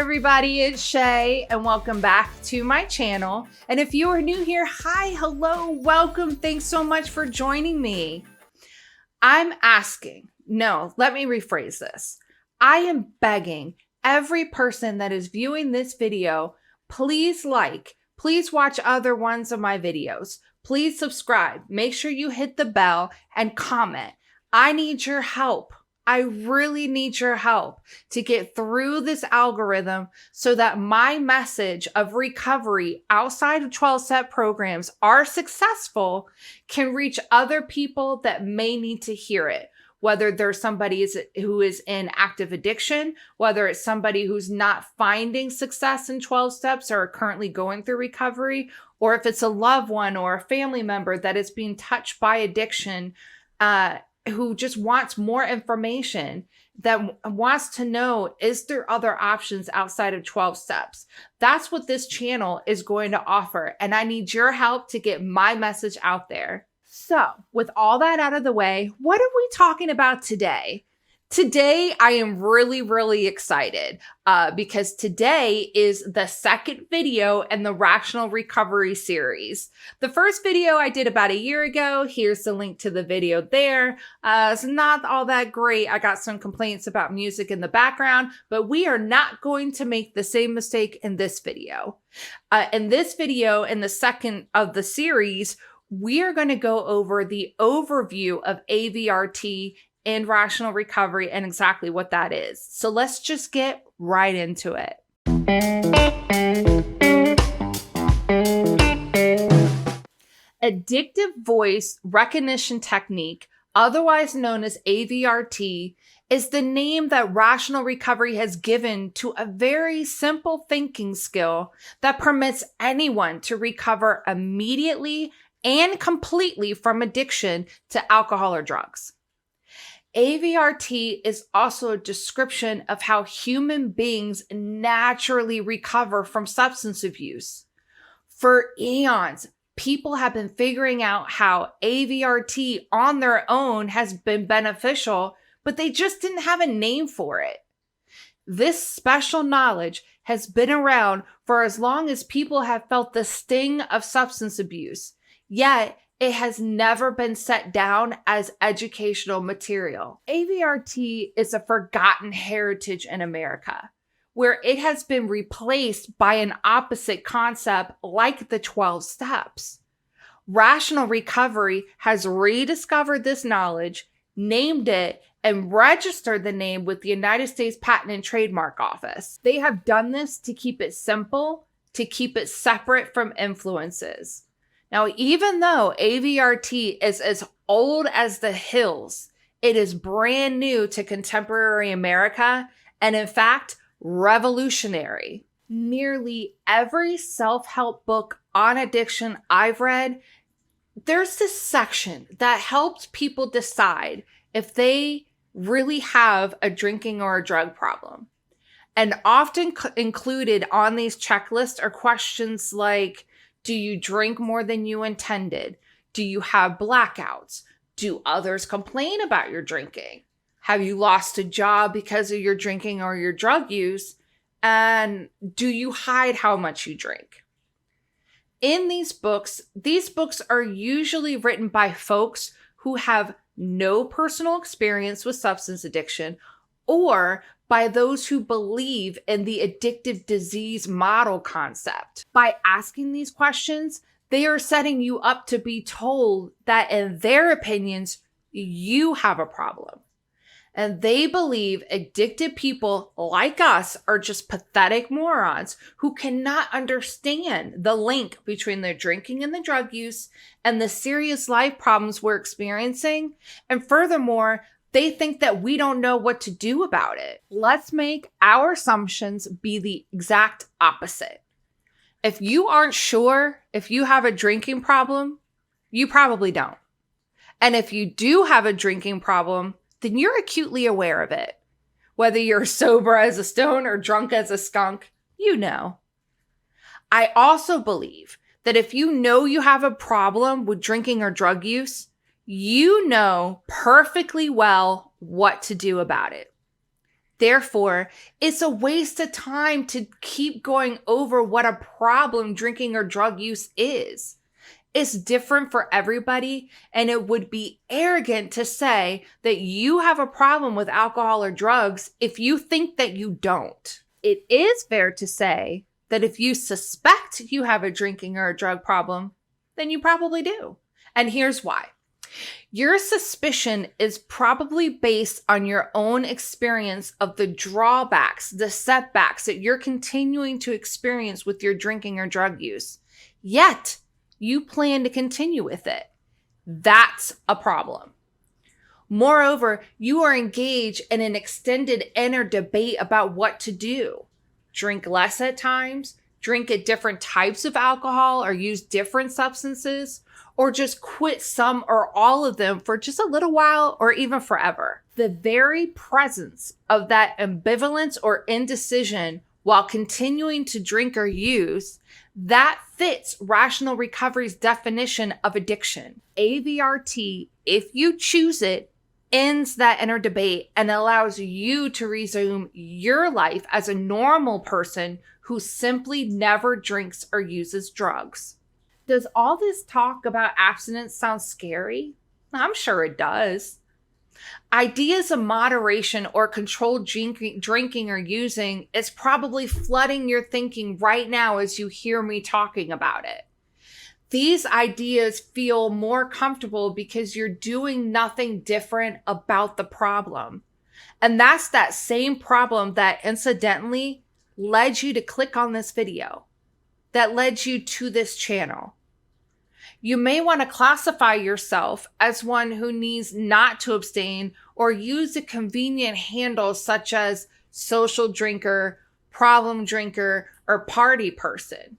everybody, it's Shay and welcome back to my channel. And if you are new here, hi, hello, welcome. Thanks so much for joining me. I'm asking, no, let me rephrase this. I am begging every person that is viewing this video, please watch other ones of my videos. Please subscribe, make sure you hit the bell and comment. I need your help. I really need your help to get through this algorithm so that my message of recovery outside of 12-step programs are successful can reach other people that may need to hear it. Whether there's somebody who is in active addiction, whether it's somebody who's not finding success in 12 steps or are currently going through recovery, or if it's a loved one or a family member that is being touched by addiction, who just wants more information, that wants to know, is there other options outside of 12 steps? That's what this channel is going to offer. And I need your help to get my message out there. So with all that out of the way, what are we talking about today? Today, I am really excited because today is the second video in the Rational Recovery series. The first video I did about a year ago. Here's the link to the video there. It's not all that great. I got some complaints about music in the background, but we are not going to make the same mistake in this video. In this video, in the second of the series, we are going to go over the overview of ARVT and rational recovery and exactly what that is. So let's just get right into it. Addictive Voice Recognition Technique, otherwise known as ARVT, is the name that rational recovery has given to a very simple thinking skill that permits anyone to recover immediately and completely from addiction to alcohol or drugs. ARVT is also a description of how human beings naturally recover from substance abuse. For eons, people have been figuring out how ARVT on their own has been beneficial, but they just didn't have a name for it. This special knowledge has been around for as long as people have felt the sting of substance abuse, yet it has never been set down as educational material. ARVT is a forgotten heritage in America, where it has been replaced by an opposite concept like the 12 steps. Rational recovery has rediscovered this knowledge, named it, and registered the name with the United States Patent and Trademark Office. They have done this to keep it simple, to keep it separate from influences. Now, even though ARVT is as old as the hills, it is brand new to contemporary America and, in fact, revolutionary. Nearly every self-help book on addiction I've read, there's this section that helps people decide if they really have a drinking or a drug problem. And often included on these checklists are questions like, do you drink more than you intended? Do you have blackouts? Do others complain about your drinking? Have you lost a job because of your drinking or your drug use? And do you hide how much you drink? In these books are usually written by folks who have no personal experience with substance addiction, or by those who believe in the addictive disease model concept. By asking these questions, they are setting you up to be told that in their opinions, you have a problem. And they believe addicted people like us are just pathetic morons who cannot understand the link between their drinking and the drug use and the serious life problems we're experiencing. And furthermore, they think that we don't know what to do about it. Let's make our assumptions be the exact opposite. If you aren't sure if you have a drinking problem, you probably don't. And if you do have a drinking problem, then you're acutely aware of it. Whether you're sober as a stone or drunk as a skunk, you know. I also believe that if you know you have a problem with drinking or drug use, you know perfectly well what to do about it. Therefore, it's a waste of time to keep going over what a problem drinking or drug use is. It's different for everybody, and it would be arrogant to say that you have a problem with alcohol or drugs if you think that you don't. It is fair to say that if you suspect you have a drinking or a drug problem, then you probably do. And here's why. Your suspicion is probably based on your own experience of the drawbacks, the setbacks that you're continuing to experience with your drinking or drug use. Yet, you plan to continue with it. That's a problem. Moreover, you are engaged in an extended inner debate about what to do. Drink less at times, drink at different types of alcohol or use different substances, or just quit some or all of them for just a little while or even forever. The very presence of that ambivalence or indecision while continuing to drink or use, that fits rational recovery's definition of addiction. ARVT, if you choose it, ends that inner debate and allows you to resume your life as a normal person who simply never drinks or uses drugs. Does all this talk about abstinence sound scary? I'm sure it does. Ideas of moderation or controlled drinking or using is probably flooding your thinking right now as you hear me talking about it. These ideas feel more comfortable because you're doing nothing different about the problem. And that's that same problem that incidentally led you to click on this video, that led you to this channel. You may want to classify yourself as one who needs not to abstain or use a convenient handle such as social drinker, problem drinker, or party person.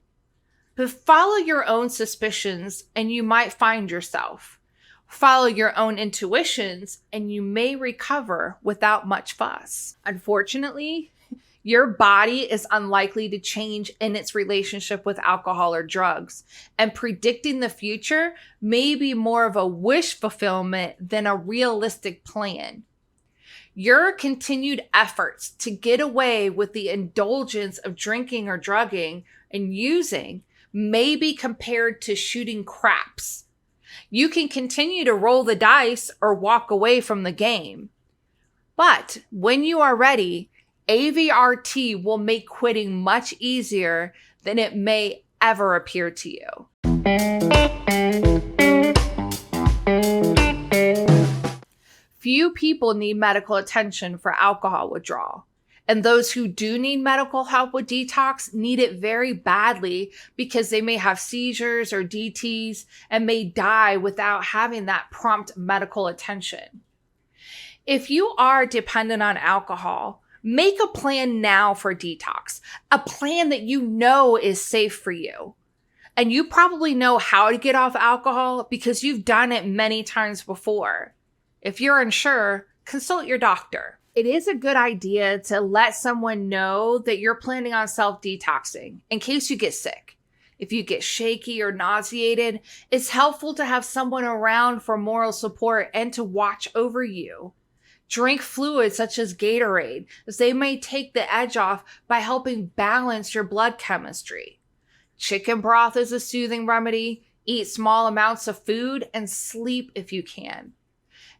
But follow your own suspicions and you might find yourself. Follow your own intuitions and you may recover without much fuss. Unfortunately, your body is unlikely to change in its relationship with alcohol or drugs, and predicting the future may be more of a wish fulfillment than a realistic plan. Your continued efforts to get away with the indulgence of drinking or drugging and using may be compared to shooting craps. You can continue to roll the dice or walk away from the game. But when you are ready, ARVT will make quitting much easier than it may ever appear to you. Few people need medical attention for alcohol withdrawal, and those who do need medical help with detox need it very badly because they may have seizures or DTs and may die without having that prompt medical attention. If you are dependent on alcohol, make a plan now for detox, a plan that you know is safe for you. And you probably know how to get off alcohol because you've done it many times before. If you're unsure, consult your doctor. It is a good idea to let someone know that you're planning on self-detoxing in case you get sick. If you get shaky or nauseated, it's helpful to have someone around for moral support and to watch over you. Drink fluids such as Gatorade, as they may take the edge off by helping balance your blood chemistry. Chicken broth is a soothing remedy. Eat small amounts of food and sleep if you can.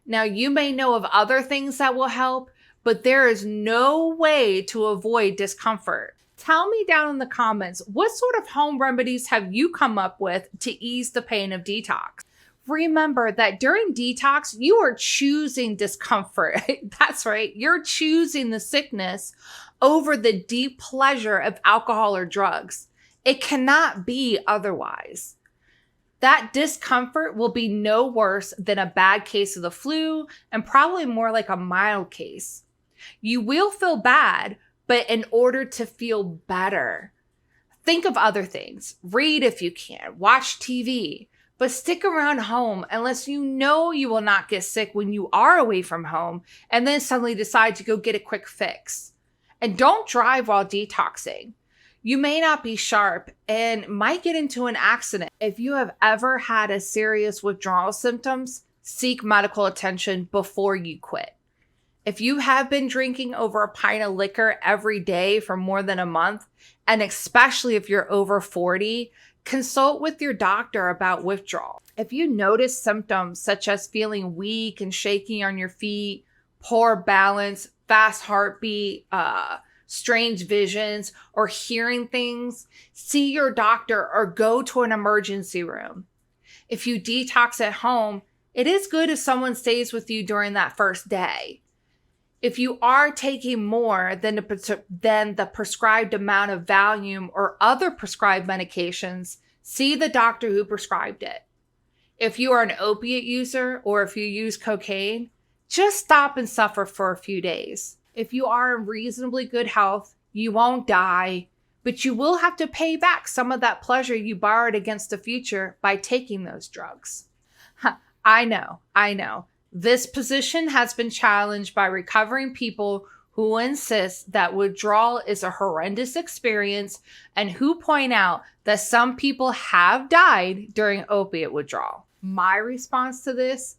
Now, you may know of other things that will help, but there is no way to avoid discomfort. Tell me down in the comments, what sort of home remedies have you come up with to ease the pain of detox? Remember that during detox, you are choosing discomfort. That's right. You're choosing the sickness over the deep pleasure of alcohol or drugs. It cannot be otherwise. That discomfort will be no worse than a bad case of the flu and probably more like a mild case. You will feel bad, but in order to feel better, think of other things. Read if you can. Watch TV. But stick around home unless you know you will not get sick when you are away from home and then suddenly decide to go get a quick fix. And don't drive while detoxing. You may not be sharp and might get into an accident. If you have ever had a serious withdrawal symptoms, seek medical attention before you quit. If you have been drinking over a pint of liquor every day for more than a month, and especially if you're over 40, consult with your doctor about withdrawal. If you notice symptoms such as feeling weak and shaky on your feet, poor balance, fast heartbeat, strange visions, or hearing things, see your doctor or go to an emergency room. If you detox at home, it is good if someone stays with you during that first day. If you are taking more than the prescribed amount of Valium or other prescribed medications, see the doctor who prescribed it. If you are an opiate user or if you use cocaine, just stop and suffer for a few days. If you are in reasonably good health, you won't die, but you will have to pay back some of that pleasure you borrowed against the future by taking those drugs. I know. This position has been challenged by recovering people who insist that withdrawal is a horrendous experience and who point out that some people have died during opiate withdrawal. My response to this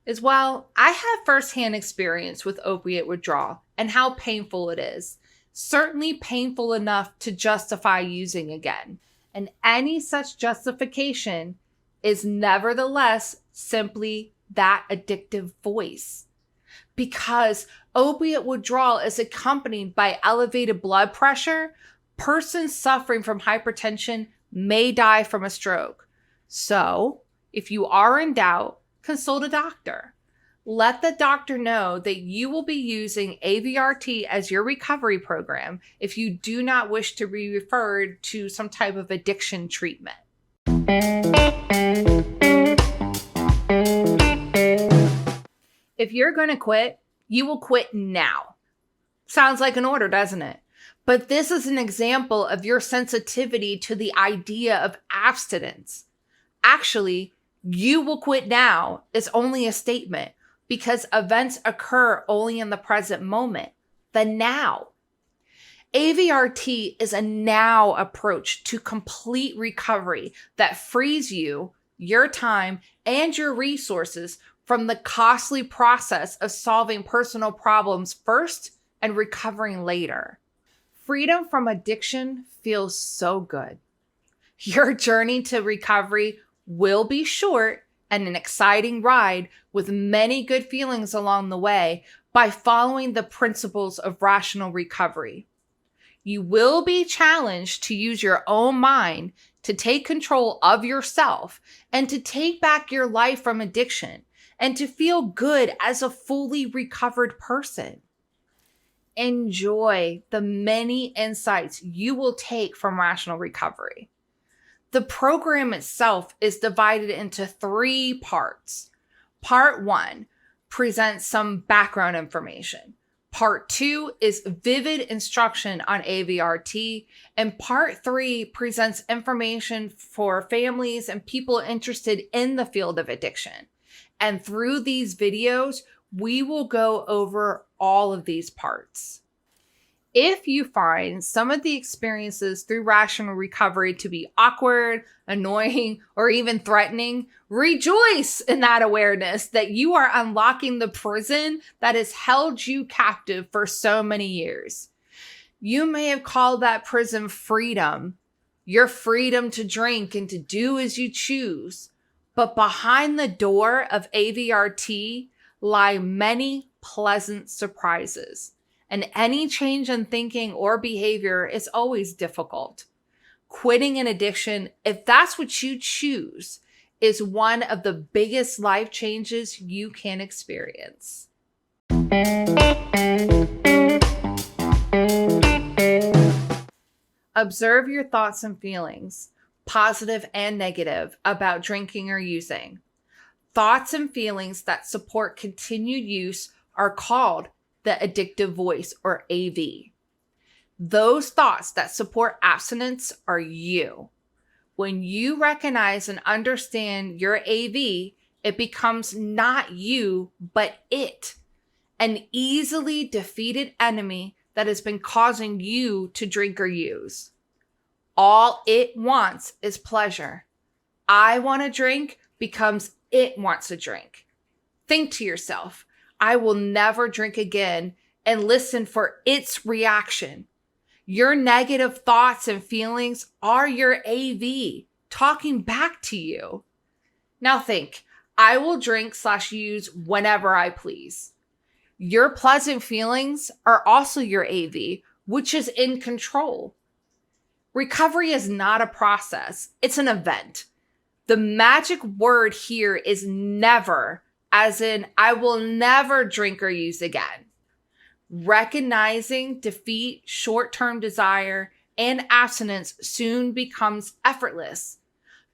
is, well, I have firsthand experience with opiate withdrawal and how painful it is. Certainly painful enough to justify using again. And any such justification is nevertheless simply that addictive voice. Because opiate withdrawal is accompanied by elevated blood pressure, persons suffering from hypertension may die from a stroke. So, if you are in doubt, consult a doctor. Let the doctor know that you will be using ARVT as your recovery program if you do not wish to be referred to some type of addiction treatment. If you're going to quit, you will quit now. Sounds like an order, doesn't it? But this is an example of your sensitivity to the idea of abstinence. Actually, you will quit now is only a statement because events occur only in the present moment, the now. ARVT is a now approach to complete recovery that frees you, your time, and your resources from the costly process of solving personal problems first and recovering later. Freedom from addiction feels so good. Your journey to recovery will be short and an exciting ride with many good feelings along the way by following the principles of rational recovery. You will be challenged to use your own mind to take control of yourself and to take back your life from addiction and to feel good as a fully recovered person. Enjoy the many insights you will take from rational recovery. The program itself is divided into 3 parts. Part 1 presents some background information. Part 2 is vivid instruction on ARVT, and Part 3 presents information for families and people interested in the field of addiction. And through these videos, we will go over all of these parts. If you find some of the experiences through rational recovery to be awkward, annoying, or even threatening, rejoice in that awareness that you are unlocking the prison that has held you captive for so many years. You may have called that prison freedom, your freedom to drink and to do as you choose. But behind the door of ARVT lie many pleasant surprises. And any change in thinking or behavior is always difficult. Quitting an addiction, if that's what you choose, is one of the biggest life changes you can experience. Observe your thoughts and feelings, positive and negative, about drinking or using. Thoughts and feelings that support continued use are called the addictive voice, or AV. Those thoughts that support abstinence are you. When you recognize and understand your AV, it becomes not you, but it, an easily defeated enemy that has been causing you to drink or use. All it wants is pleasure. I want to drink becomes it wants to drink. Think to yourself, I will never drink again, and listen for its reaction. Your negative thoughts and feelings are your AV talking back to you. Now think, I will drink/use whenever I please. Your pleasant feelings are also your AV, which is in control. Recovery is not a process, it's an event. The magic word here is never, as in, I will never drink or use again. Recognizing defeat, short-term desire, and abstinence soon becomes effortless.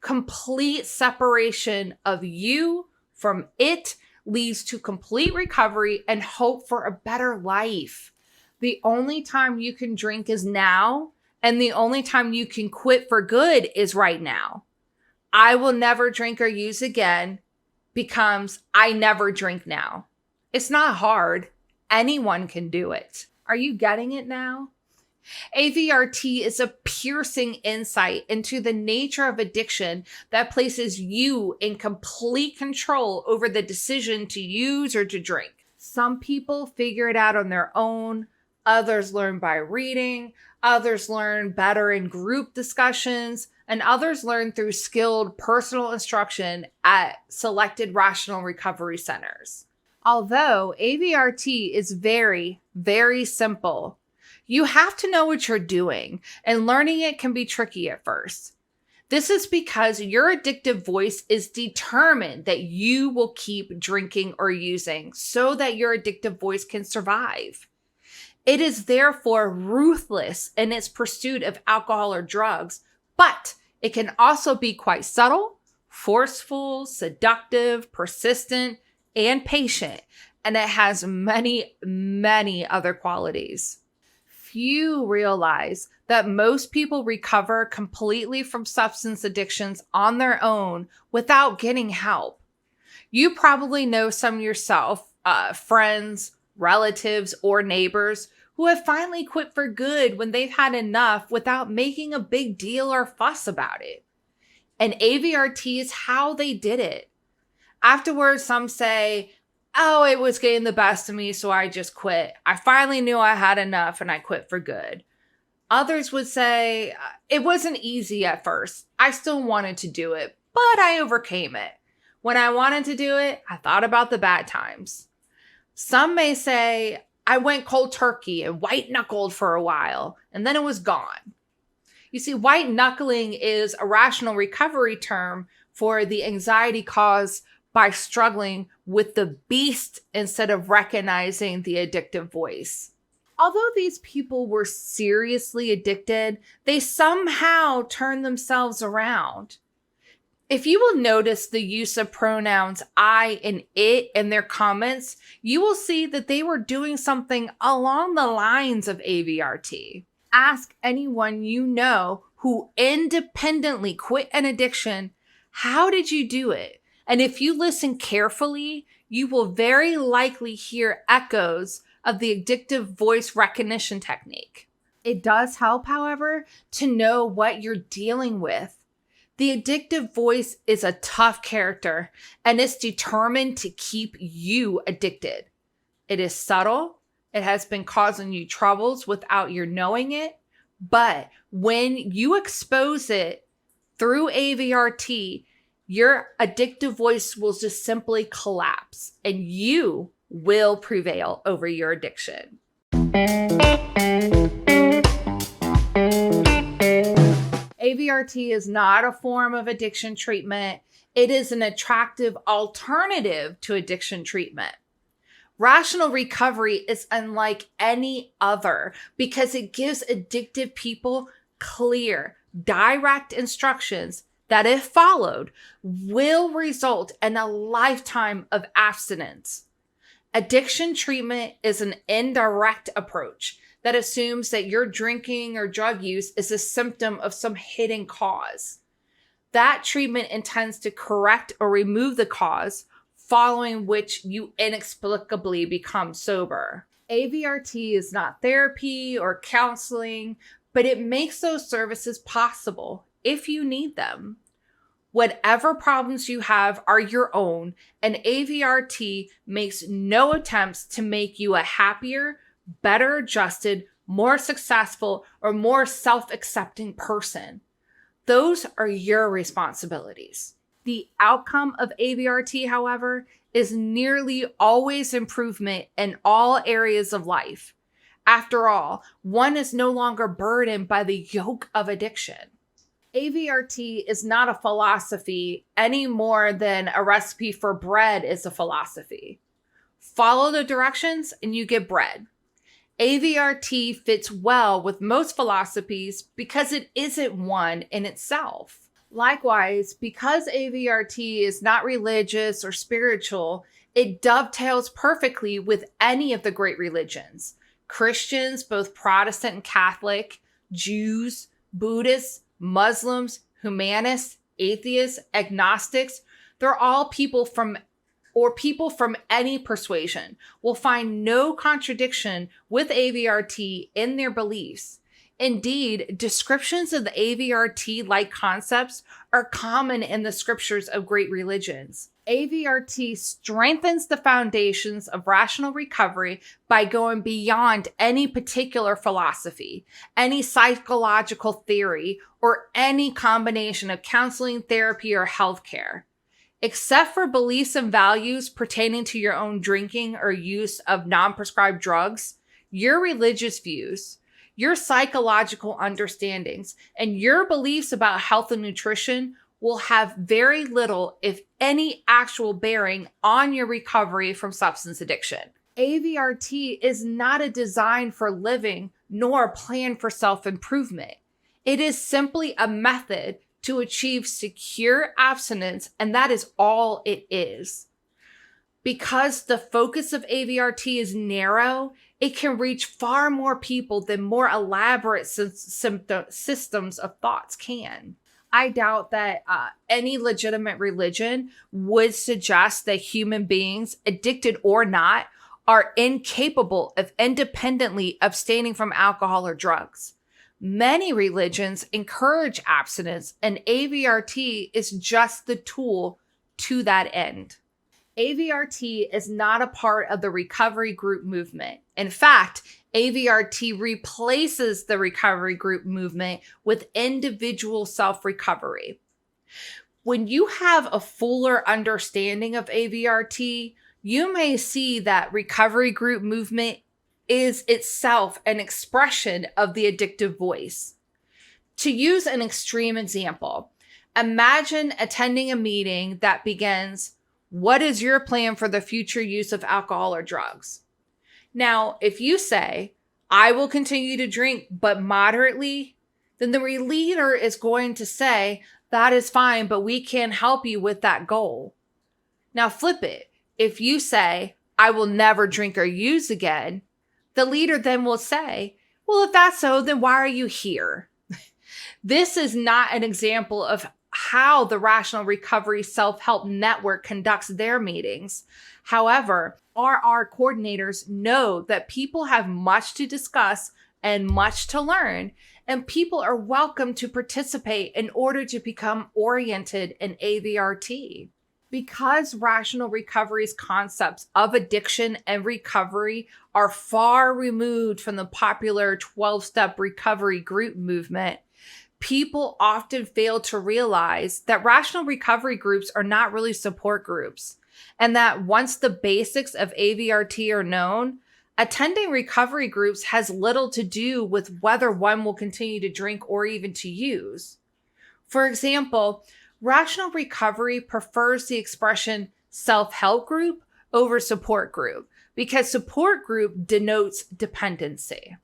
Complete separation of you from it leads to complete recovery and hope for a better life. The only time you can drink is now, and the only time you can quit for good is right now. I will never drink or use again becomes I never drink now. It's not hard. Anyone can do it. Are you getting it now? AVRT is a piercing insight into the nature of addiction that places you in complete control over the decision to use or to drink. Some people figure it out on their own. Others learn by reading. Others learn better in group discussions. And others learn through skilled personal instruction at selected rational recovery centers. Although AVRT is very, very simple, you have to know what you're doing, and learning it can be tricky at first. This is because your addictive voice is determined that you will keep drinking or using so that your addictive voice can survive. It is therefore ruthless in its pursuit of alcohol or drugs, but it can also be quite subtle, forceful, seductive, persistent, and patient, and it has many, many other qualities. Few realize that most people recover completely from substance addictions on their own without getting help. You probably know some yourself, friends, relatives, or neighbors who have finally quit for good when they've had enough without making a big deal or fuss about it. And AVRT is how they did it. Afterwards, some say, oh, it was getting the best of me, so I just quit. I finally knew I had enough and I quit for good. Others would say, it wasn't easy at first. I still wanted to do it, but I overcame it. When I wanted to do it, I thought about the bad times. Some may say, I went cold turkey and white knuckled for a while, and then it was gone. You see, white knuckling is a rational recovery term for the anxiety caused by struggling with the beast instead of recognizing the addictive voice. Although these people were seriously addicted, they somehow turned themselves around. If you will notice the use of pronouns I and it in their comments, you will see that they were doing something along the lines of AVRT. Ask anyone you know who independently quit an addiction, how did you do it? And if you listen carefully, you will very likely hear echoes of the addictive voice recognition technique. It does help, however, to know what you're dealing with. The addictive voice is a tough character, and it's determined to keep you addicted. It is subtle. It has been causing you troubles without your knowing it. But when you expose it through AVRT, your addictive voice will just simply collapse, and you will prevail over your addiction. AVRT is not a form of addiction treatment. It is an attractive alternative to addiction treatment. Rational recovery is unlike any other because it gives addicted people clear, direct instructions that, if followed, will result in a lifetime of abstinence. Addiction treatment is an indirect approach that assumes that your drinking or drug use is a symptom of some hidden cause. That treatment intends to correct or remove the cause, following which you inexplicably become sober. AVRT is not therapy or counseling, but it makes those services possible if you need them. Whatever problems you have are your own, and AVRT makes no attempts to make you a happier, better adjusted, more successful, or more self-accepting person. Those are your responsibilities. The outcome of AVRT, however, is nearly always improvement in all areas of life. After all, one is no longer burdened by the yoke of addiction. AVRT is not a philosophy any more than a recipe for bread is a philosophy. Follow the directions and you get bread. AVRT fits well with most philosophies because it isn't one in itself. Likewise, because AVRT is not religious or spiritual, it dovetails perfectly with any of the great religions. Christians, both Protestant and Catholic, Jews, Buddhists, Muslims, humanists, atheists, agnostics, they're all people from any persuasion will find no contradiction with AVRT in their beliefs. Indeed, descriptions of the AVRT-like concepts are common in the scriptures of great religions. AVRT strengthens the foundations of rational recovery by going beyond any particular philosophy, any psychological theory, or any combination of counseling, therapy, or healthcare. Except for beliefs and values pertaining to your own drinking or use of non-prescribed drugs, your religious views, your psychological understandings, and your beliefs about health and nutrition will have very little, if any, actual bearing on your recovery from substance addiction. AVRT is not a design for living nor a plan for self-improvement. It is simply a method to achieve secure abstinence, and that is all it is. Because the focus of AVRT is narrow, it can reach far more people than more elaborate systems of thoughts can. I doubt that any legitimate religion would suggest that human beings, addicted or not, are incapable of independently abstaining from alcohol or drugs. Many religions encourage abstinence, and AVRT is just the tool to that end. AVRT is not a part of the recovery group movement. In fact, AVRT replaces the recovery group movement with individual self-recovery. When you have a fuller understanding of AVRT, you may see that recovery group movement is itself an expression of the addictive voice. To use an extreme example, imagine attending a meeting that begins, "What is your plan for the future use of alcohol or drugs?" Now, if you say, "I will continue to drink, but moderately," then the leader is going to say, "That is fine, but we can't help you with that goal." Now flip it. If you say, "I will never drink or use again," the leader then will say, "Well, if that's so, then why are you here?" This is not an example of how the Rational Recovery Self-Help Network conducts their meetings. However, RR coordinators know that people have much to discuss and much to learn, and people are welcome to participate in order to become oriented in AVRT. Because Rational Recovery's concepts of addiction and recovery are far removed from the popular 12-step recovery group movement, people often fail to realize that Rational Recovery groups are not really support groups, and that once the basics of AVRT are known, attending recovery groups has little to do with whether one will continue to drink or even to use. For example, Rational Recovery prefers the expression self-help group over support group because support group denotes dependency.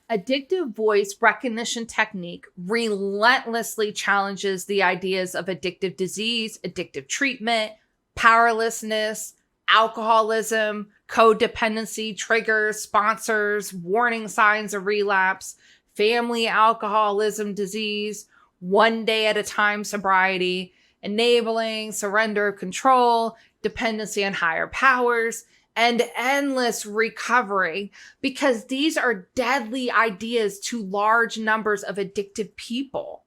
Addictive Voice Recognition Technique relentlessly challenges the ideas of addictive disease, addictive treatment, powerlessness, alcoholism, codependency, triggers, sponsors, warning signs of relapse, family alcoholism disease, one day at a time sobriety, enabling, surrender of control, dependency on higher powers, and endless recovery, because these are deadly ideas to large numbers of addicted people.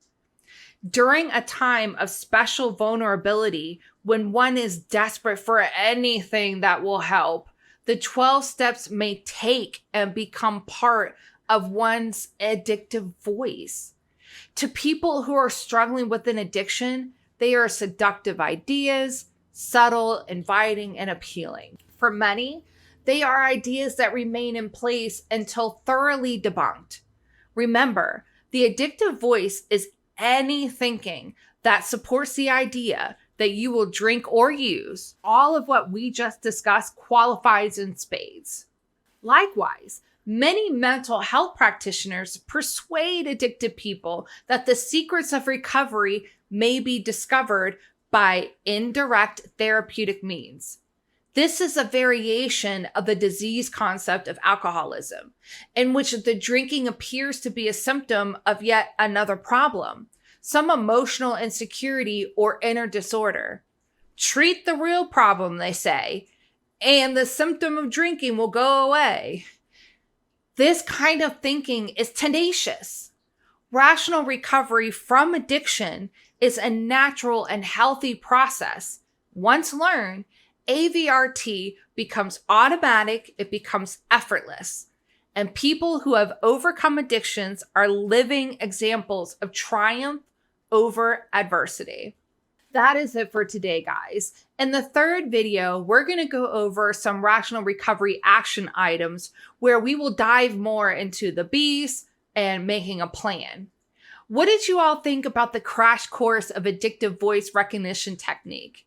During a time of special vulnerability, when one is desperate for anything that will help, the 12 steps may take and become part of one's addictive voice. To people who are struggling with an addiction, they are seductive ideas, subtle, inviting, and appealing. For many, they are ideas that remain in place until thoroughly debunked. Remember, the addictive voice is any thinking that supports the idea that you will drink or use. All of what we just discussed qualifies in spades. Likewise, many mental health practitioners persuade addicted people that the secrets of recovery may be discovered by indirect therapeutic means. This is a variation of the disease concept of alcoholism, in which the drinking appears to be a symptom of yet another problem, some emotional insecurity or inner disorder. Treat the real problem, they say, and the symptom of drinking will go away. This kind of thinking is tenacious. Rational recovery from addiction is a natural and healthy process. Once learned, ARVT becomes automatic, it becomes effortless. And people who have overcome addictions are living examples of triumph over adversity. That is it for today, guys. In the third video, we're going to go over some rational recovery action items where we will dive more into the B's and making a plan. What did you all think about the crash course of addictive voice recognition technique?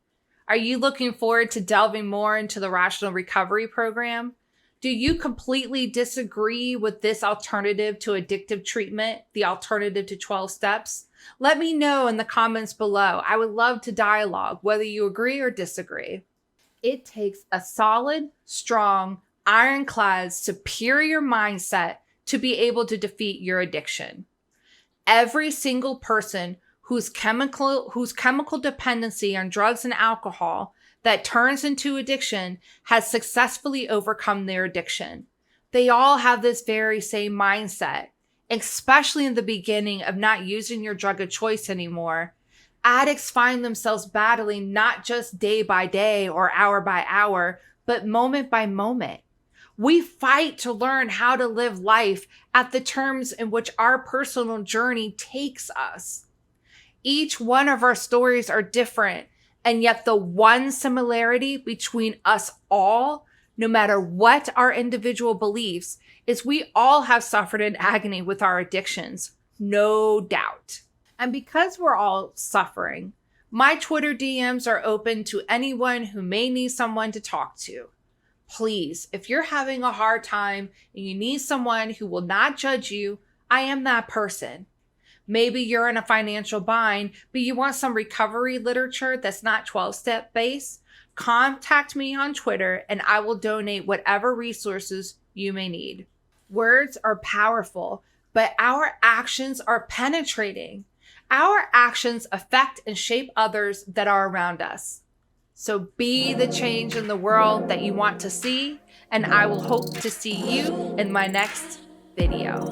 Are you looking forward to delving more into the rational recovery program? Do you completely disagree with this alternative to addictive treatment, the alternative to 12 steps? Let me know in the comments below. I would love to dialogue, whether you agree or disagree. It takes a solid, strong, ironclad, superior mindset to be able to defeat your addiction. Every single person whose chemical dependency on drugs and alcohol that turns into addiction has successfully overcome their addiction. They all have this very same mindset, especially in the beginning of not using your drug of choice anymore. Addicts find themselves battling not just day by day or hour by hour, but moment by moment. We fight to learn how to live life at the terms in which our personal journey takes us. Each one of our stories are different, and yet the one similarity between us all, no matter what our individual beliefs, is we all have suffered in agony with our addictions, no doubt. And because we're all suffering, my Twitter DMs are open to anyone who may need someone to talk to. Please, if you're having a hard time and you need someone who will not judge you, I am that person. Maybe you're in a financial bind, but you want some recovery literature that's not 12-step based. Contact me on Twitter and I will donate whatever resources you may need. Words are powerful, but our actions are penetrating. Our actions affect and shape others that are around us. So be the change in the world that you want to see, and I will hope to see you in my next video.